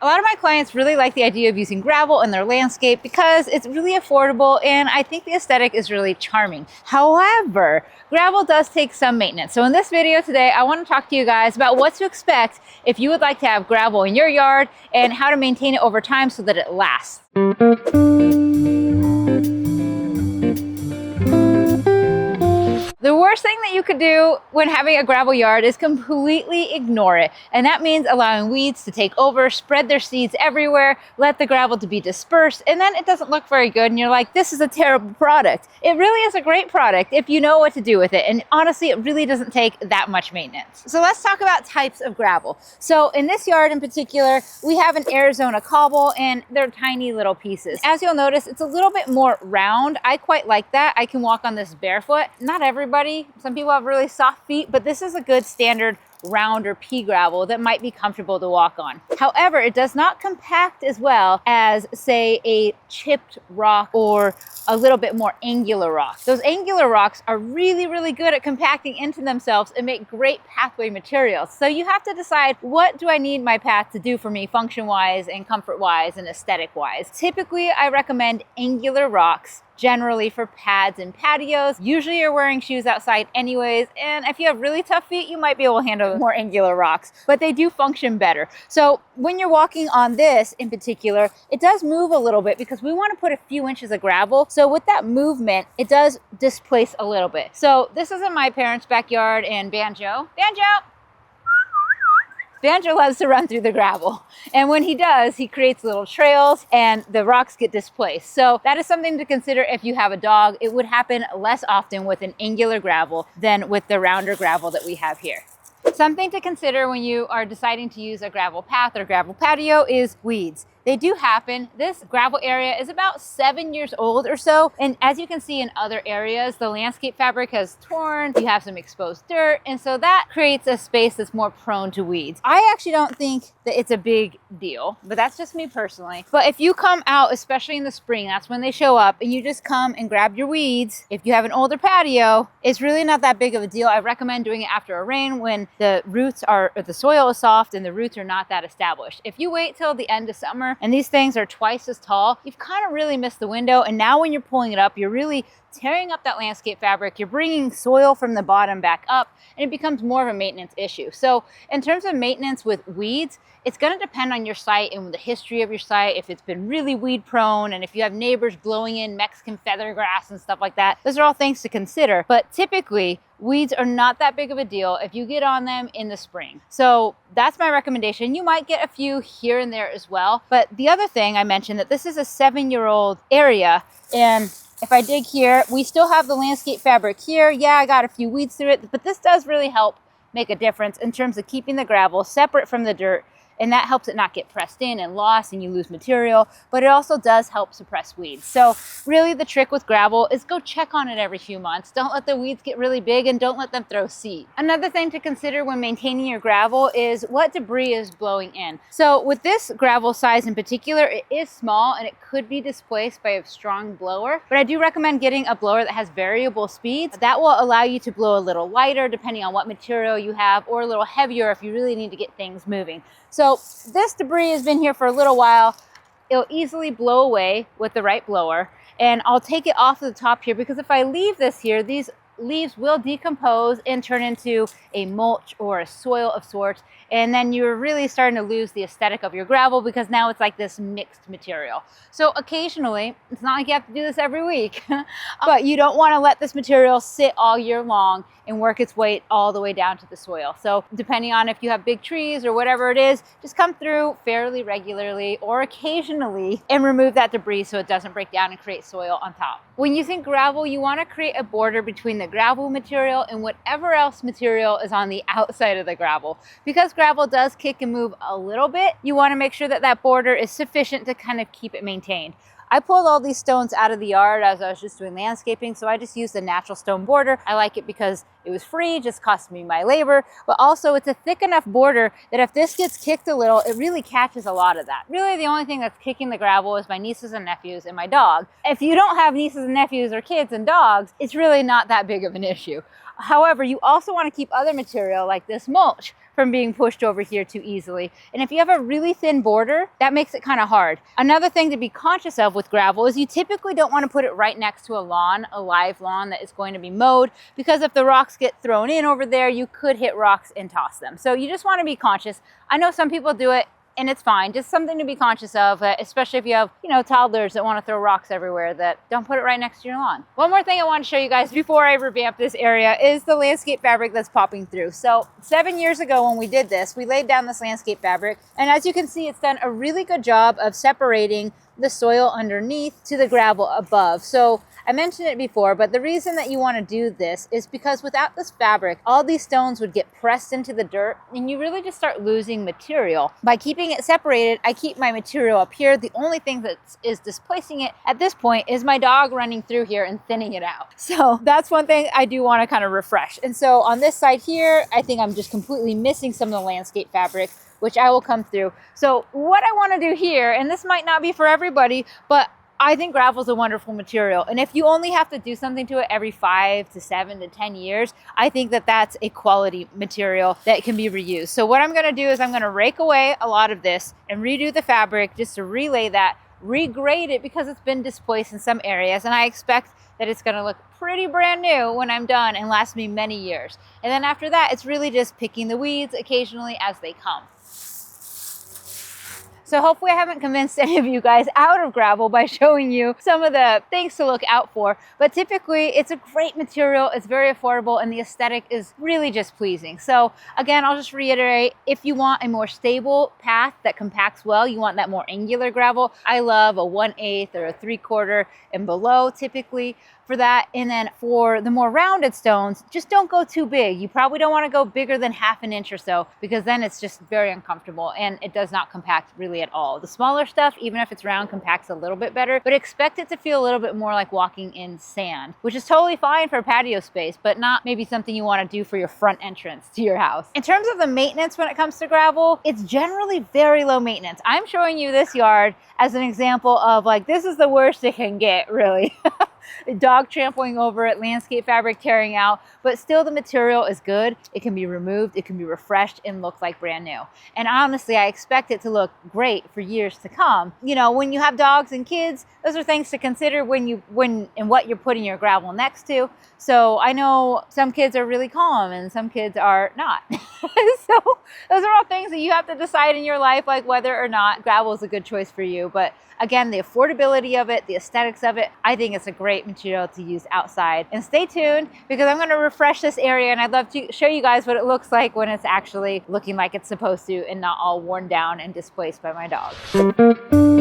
A lot of my clients really like the idea of using gravel in their landscape because it's really affordable and I think the aesthetic is really charming. However, gravel does take some maintenance. So in this video today, I want to talk to you guys about what to expect if you would like to have gravel in your yard and how to maintain it over time so that it lasts. The worst thing that you could do when having a gravel yard is completely ignore it. And that means allowing weeds to take over, spread their seeds everywhere, let the gravel to be dispersed, and then it doesn't look very good and you're like, this is a terrible product. It really is a great product if you know what to do with it. And honestly, it really doesn't take that much maintenance. So let's talk about types of gravel. So in this yard in particular, we have an Arizona cobble and they're tiny little pieces. As you'll notice, it's a little bit more round. I quite like that. I can walk on this barefoot. Not everybody. Some people have really soft feet, but this is a good standard round or pea gravel that might be comfortable to walk on. However, it does not compact as well as, say, a chipped rock or a little bit more angular rock. Those angular rocks are really, really good at compacting into themselves and make great pathway materials. So you have to decide, what do I need my path to do for me function-wise and comfort-wise and aesthetic-wise? Typically, I recommend angular rocks, generally for pads and patios. Usually you're wearing shoes outside anyways, and if you have really tough feet, you might be able to handle more angular rocks, but they do function better. So when you're walking on this in particular, it does move a little bit because we want to put a few inches of gravel. So with that movement, it does displace a little bit. So this is in my parents' backyard, and Banjo loves to run through the gravel. And when he does, he creates little trails and the rocks get displaced. So that is something to consider if you have a dog. It would happen less often with an angular gravel than with the rounder gravel that we have here. Something to consider when you are deciding to use a gravel path or gravel patio is weeds. They do happen. This gravel area is about 7 years old or so. And as you can see in other areas, the landscape fabric has torn, you have some exposed dirt. And so that creates a space that's more prone to weeds. I actually don't think that it's a big deal, but that's just me personally. But if you come out, especially in the spring, that's when they show up, and you just come and grab your weeds. If you have an older patio, it's really not that big of a deal. I recommend doing it after a rain when the roots are, or the soil is soft and the roots are not that established. If you wait till the end of summer, and these things are twice as tall, you've kind of really missed the window. And now when you're pulling it up, you're really tearing up that landscape fabric. You're bringing soil from the bottom back up, and it becomes more of a maintenance issue. So in terms of maintenance with weeds, it's going to depend on your site and the history of your site, if it's been really weed prone, and if you have neighbors blowing in Mexican feather grass and stuff like that. Those are all things to consider. But typically, weeds are not that big of a deal if you get on them in the spring. So that's my recommendation. You might get a few here and there as well. But the other thing I mentioned, that this is a 7-year-old area, and if I dig here, we still have the landscape fabric here. Yeah, I got a few weeds through it, but this does really help make a difference in terms of keeping the gravel separate from the dirt. And that helps it not get pressed in and lost and you lose material, but it also does help suppress weeds. So really the trick with gravel is go check on it every few months. Don't let the weeds get really big and don't let them throw seed. Another thing to consider when maintaining your gravel is what debris is blowing in. So with this gravel size in particular, it is small and it could be displaced by a strong blower, but I do recommend getting a blower that has variable speeds. That will allow you to blow a little lighter depending on what material you have, or a little heavier if you really need to get things moving. So this debris has been here for a little while. It'll easily blow away with the right blower. And I'll take it off of the top here, because if I leave this here, these leaves will decompose and turn into a mulch or a soil of sorts. And then you're really starting to lose the aesthetic of your gravel, because now it's like this mixed material. So occasionally, it's not like you have to do this every week, but you don't want to let this material sit all year long and work its way all the way down to the soil. So depending on if you have big trees or whatever it is, just come through fairly regularly or occasionally and remove that debris so it doesn't break down and create soil on top. When you think gravel, you want to create a border between the gravel material and whatever else material is on the outside of the gravel. Because gravel does kick and move a little bit, you want to make sure that that border is sufficient to kind of keep it maintained. I pulled all these stones out of the yard as I was just doing landscaping, so I just used a natural stone border. I like it because It was free, just cost me my labor, but also it's a thick enough border that if this gets kicked a little, it really catches a lot of that. Really, the only thing that's kicking the gravel is my nieces and nephews and my dog. If you don't have nieces and nephews or kids and dogs, it's really not that big of an issue. However, you also want to keep other material like this mulch from being pushed over here too easily. And if you have a really thin border, that makes it kind of hard. Another thing to be conscious of with gravel is you typically don't want to put it right next to a lawn, a live lawn that is going to be mowed, because if the rocks get thrown in over there, you could hit rocks and toss them. So you just want to be conscious. I know some people do it, and it's fine. Just something to be conscious of, especially if you have, toddlers that want to throw rocks everywhere, that don't put it right next to your lawn. One more thing I want to show you guys before I revamp this area is the landscape fabric that's popping through. So 7 years ago when we did this, we laid down this landscape fabric, and as you can see, it's done a really good job of separating the soil underneath to the gravel above. So I mentioned it before, but the reason that you want to do this is because without this fabric, all these stones would get pressed into the dirt and you really just start losing material. By keeping it separated, I keep my material up here. The only thing that is displacing it at this point is my dog running through here and thinning it out. So that's one thing I do want to kind of refresh. And so on this side here, I think I'm just completely missing some of the landscape fabric, which I will come through. So what I want to do here, and this might not be for everybody, but I think gravel is a wonderful material. And if you only have to do something to it every 5 to 7 to 10 years, I think that that's a quality material that can be reused. So what I'm going to do is I'm going to rake away a lot of this and redo the fabric just to relay that, regrade it because it's been displaced in some areas. And I expect that it's going to look pretty brand new when I'm done and last me many years. And then after that, it's really just picking the weeds occasionally as they come. So hopefully I haven't convinced any of you guys out of gravel by showing you some of the things to look out for. But typically it's a great material, it's very affordable, and the aesthetic is really just pleasing. So again, I'll just reiterate, if you want a more stable path that compacts well, you want that more angular gravel, I love a 1/8 or a 3/4 and below typically for that. And then for the more rounded stones, just don't go too big. You probably don't want to go bigger than 1/2 inch or so, because then it's just very uncomfortable and it does not compact really at all. The smaller stuff, even if it's round, compacts a little bit better, but expect it to feel a little bit more like walking in sand, which is totally fine for patio space, but not maybe something you want to do for your front entrance to your house. In terms of the maintenance when it comes to gravel, it's generally very low maintenance. I'm showing you this yard as an example of like, this is the worst it can get, really. Dog trampling over it, landscape fabric tearing out, but still the material is good. It can be removed, it can be refreshed and look like brand new. And honestly, I expect it to look great for years to come. When you have dogs and kids, those are things to consider when and what you're putting your gravel next to. So I know some kids are really calm and some kids are not. So those are all things that you have to decide in your life, like whether or not gravel is a good choice for you. But again, the affordability of it, the aesthetics of it, I think it's a great material to use outside. And stay tuned, because I'm going to refresh this area and I'd love to show you guys what it looks like when it's actually looking like it's supposed to and not all worn down and displaced by my dog.